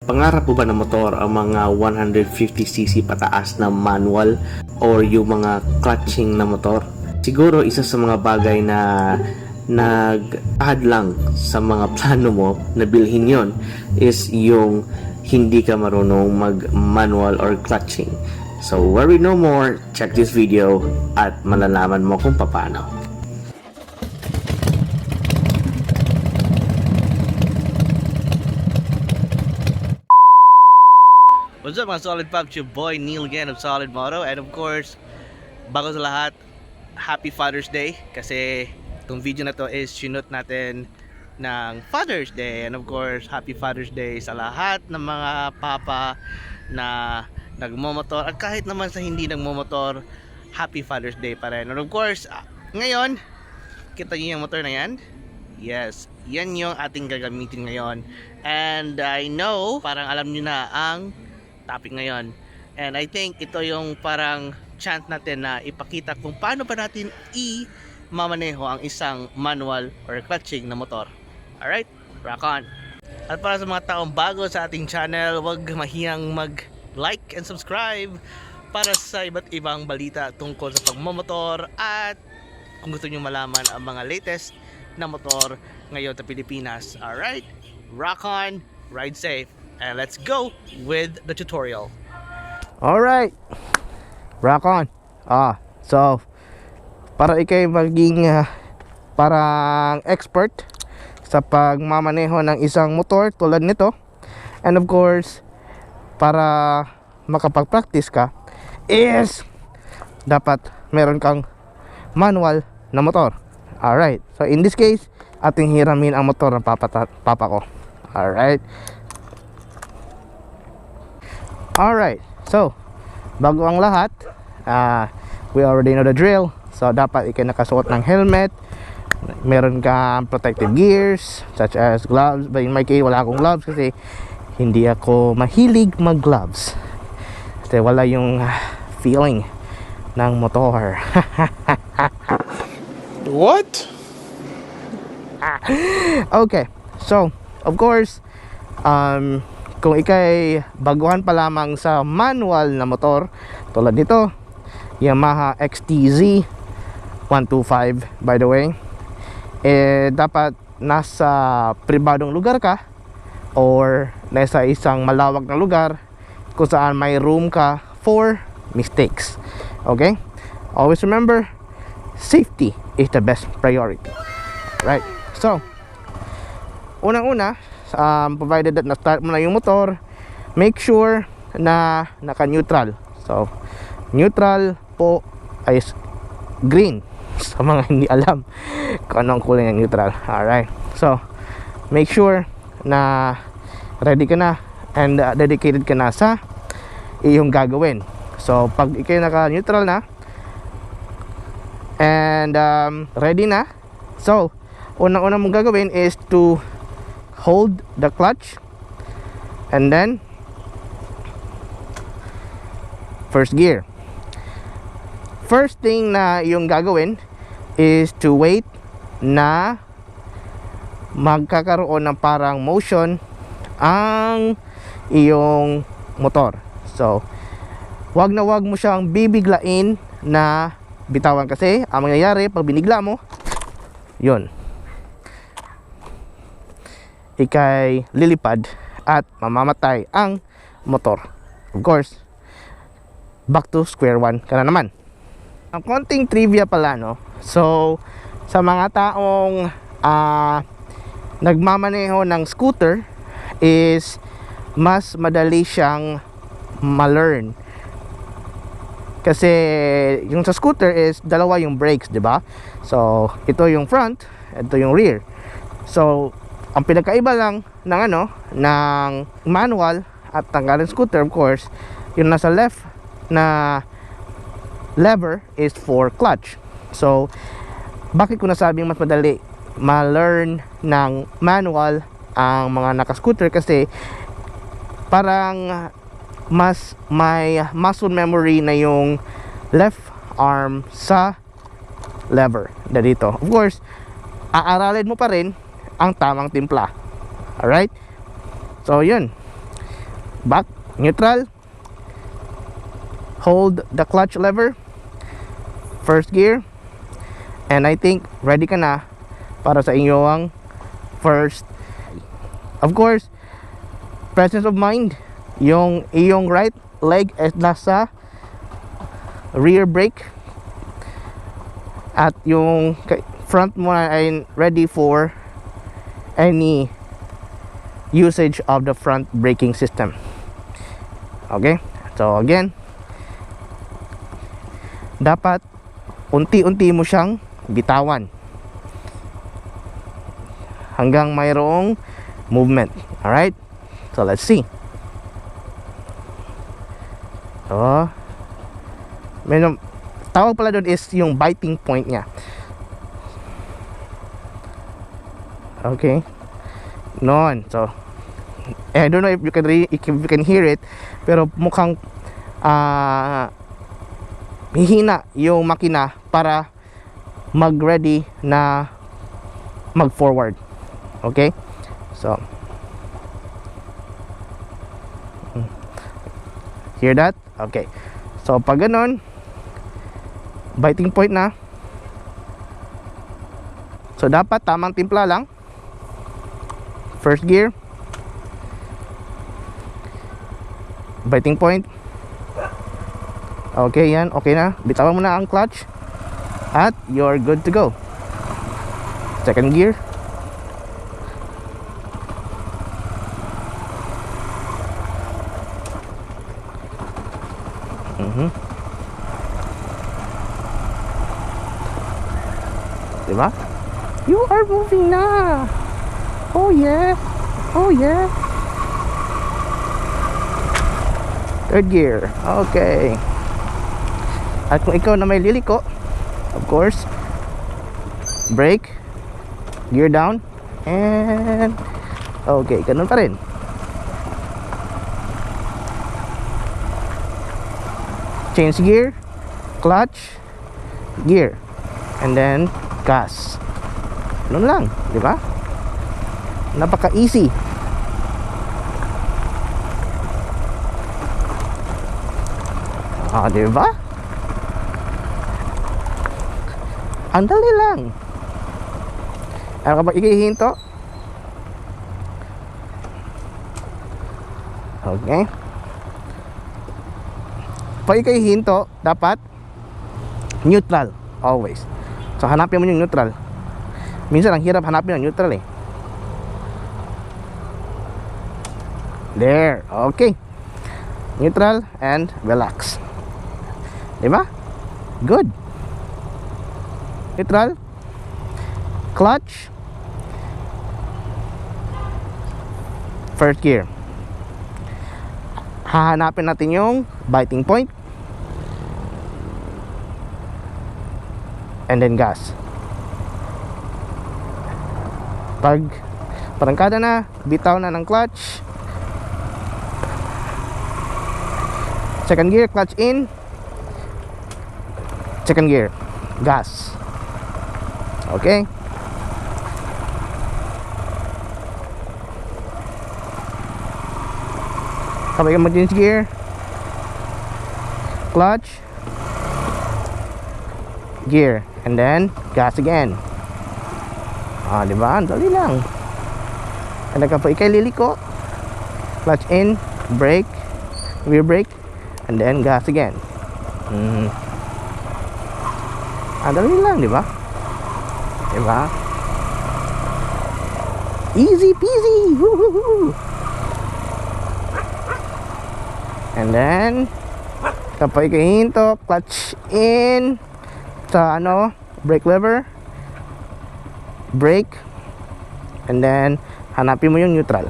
Pangarap mo ba na motor ang mga 150cc pataas na manual or yung mga clutching na motor? Siguro isa sa mga bagay na nag-add lang sa mga plano mo na bilhin yon is yung hindi ka marunong mag-manual or clutching. So, worry no more, check this video at malalaman mo kung paano. What's up mga Solid Pops, your boy Neil again of Solid Moto. And of course, bago sa lahat, Happy Father's Day. Kasi itong video na to is shoot natin ng Father's Day. And of course, Happy Father's Day sa lahat ng mga papa na nagmomotor. At kahit naman sa hindi nagmomotor, Happy Father's Day pa rin. And of course, ngayon, kita niyo yung motor na yan? Yes, yan yung ating gagamitin ngayon. And I know, parang alam niyo na ang topic ngayon, and I think ito yung parang chance natin na ipakita kung paano ba natin i-mamaneho ang isang manual or clutching na motor. Alright, rock on. At para sa mga taong bago sa ating channel, huwag mahiyang mag-like and subscribe para sa iba't ibang balita tungkol sa pagmamotor, at kung gusto nyo malaman ang mga latest na motor ngayon sa Pilipinas. Alright, rock on, ride safe. And let's go with the tutorial. Alright, rock on. So para ikay maging parang expert sa pagmamaneho ng isang motor tulad nito, and of course para makapag-practice ka, is dapat meron kang manual na motor. Alright, so in this case, ating hiramin ang motor ng papa ko. Alright. Alright, so bago ang lahat, we already know the drill. So dapat ikay nakasuot ng helmet, meron kang protective gears such as gloves. But in my case, wala akong gloves kasi hindi ako mahilig mag gloves, kasi wala yung feeling ng motor. What? Okay, so of course, kung ikay baguhan pa lamang sa manual na motor tulad nito, Yamaha XTZ 125 by the way, dapat nasa pribadong lugar ka or nasa isang malawak na lugar kung saan may room ka for mistakes. Okay, always remember, safety is the best priority. Right, so unang-una, provided that na-start mo na yung motor, make sure na naka-neutral. So, neutral po ay green sa mga hindi alam kung anong kulay ng neutral. Alright, so make sure na ready ka na and dedicated ka na sa iyong gagawin. So, pag ikay naka-neutral na and ready na, so unang-una mong gagawin is to hold the clutch and then first gear. First thing na yung gagawin is to wait na magkakaroon ng parang motion ang iyong motor. So wag na wag mo siyang bibiglain na bitawan, kasi ang mangyayari pag binigla mo, yun, ikay lilipad at mamamatay ang motor. Of course, back to square one ka na naman. Ang konting trivia pala, no? So, sa mga taong nagmamaneho ng scooter, is mas madali siyang ma-learn. Kasi yung sa scooter is dalawa yung brakes, di ba? So, ito yung front, ito yung rear. So, ang pinagkaiba lang ng ng manual at tanggalin scooter, of course, yung nasa left na lever is for clutch. So, bakit ko nasabing mas madali ma-learn ng manual ang mga naka-scooter? Kasi parang mas may muscle memory na yung left arm sa lever na dito. Of course, aaralin mo pa rin ang tamang timpla. Alright? So, yun. back, neutral, hold the clutch lever, first gear, and I think ready ka na para sa inyong first. Of course, presence of mind, yung iyong right leg ay nasa rear brake at yung front mo ay ready for any usage of the front braking system. Okay, so again, dapat unti-unti mo siyang bitawan hanggang mayroong movement. Alright, so let's see. So tawag pala doon is yung biting point niya. Okay, noon. So I don't know if you can hear it, pero mukhang hihina yung makina para mag-ready na mag-forward. Okay, so hear that? Okay, so pag ganon, biting point na. So dapat tamang timpla lang. First gear, biting point. Okay, yan, okay na. Bitawan mo na ang clutch at you're good to go. Second gear, diba? You are moving na. Oh yeah, oh yeah. Third gear, okay. At kung ikaw na may liliko, of course, brake, gear down, and okay, ganun pa rin. Change gear, clutch, gear, and then gas. Ganun lang, di ba? Napaka easy. Di ba? Ang dali lang. Ano ka ba ikihinto? Okay. Pag ikihinto, dapat neutral always. So hanapin mo yung neutral. Minsan ang hirap hanapin ang neutral eh. There, okay. Neutral and relax. Diba? Good. Neutral, clutch, first gear. Hahanapin natin yung biting point, and then gas. Pag parangkada na, bitaw na ng clutch. Second gear, clutch in. Second gear, gas. Okay. Sabay ka mag-change gear, clutch, gear, and then gas again. Diba? Dali lang. And kapag ikay liliko, clutch in, brake, rear brake, and then gas again. Dali lang, di ba? Diba? Easy peasy. Woo-hoo-hoo. And then kapag ikahinto, clutch in sa brake lever, brake, and then hanapin mo yung neutral.